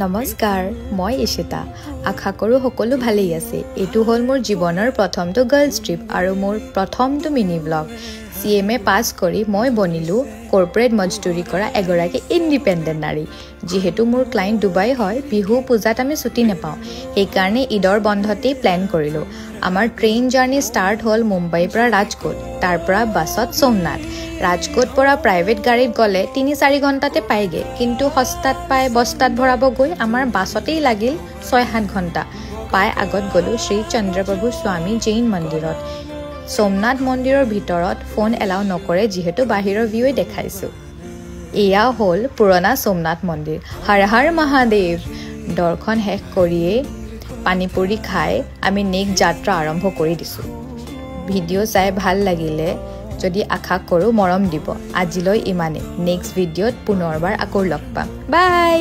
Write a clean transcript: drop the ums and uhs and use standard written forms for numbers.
নমস্কাৰ মই ইশিতা আশা কৰো সকলো ভালেই আছে এটো হল মোৰ জীৱনৰ প্ৰথমটো গাৰ্লছ ট্ৰিপ আৰু মোৰ প্ৰথমটো মিনি ব্লগ সিএমএ পাস কৰি মই বনিলো কৰ্পোৰেট মজদুৰি কৰা এগৰাকী ইন্ডিপেন্ডেন্ট নাৰী যেহেতু মোৰ ক্লায়েন্ট দুবাই হয় বিহু পূজাত আমি ছুটি নেপাও এই কাৰণে ঈদৰ বন্ধতে প্ল্যান কৰিলো আমাৰ ট্ৰেইন জাৰ্নি ষ্টাৰ্ট হল মুম্বাইৰ পৰা ৰাজকোট তাৰ পৰা বাছত সোমনাথ ৰাজকোট পৰা প্ৰাইভেট গাড়ীত গলে ৩-৪ ঘণ্টাতে পাইগে কিন্তু হস্তাত পাই বস্তাত ভৰাব গৈ আমাৰ বাছতেই লাগিল ৬-৭ ঘণ্টা পাই আগত গলো শ্ৰী চন্দ্ৰপ্ৰভু স্বামী জৈন মন্দিৰত সোমনাথ মন্দিৰৰ ভিতৰত ফোন এলাউ নকৰে যেহেতু বাহিৰৰ ভিউই দেখাইছো এয়া হল পুৰণা সোমনাথ মন্দিৰ হৰ হৰ মহাদেৱ দৰ্শন শেষ কৰিয়ে পানীপুৰি খাই আমি নেক্সট যাত্ৰা আৰম্ভ কৰি দিছো ভিডিঅ' চাই ভাল লাগিলে যদি আশা কৰো মৰম দিব আজিলৈ ইমানে নেক্সট ভিডিঅ'ত পুনৰবাৰ আকৌ লগ পাম বাই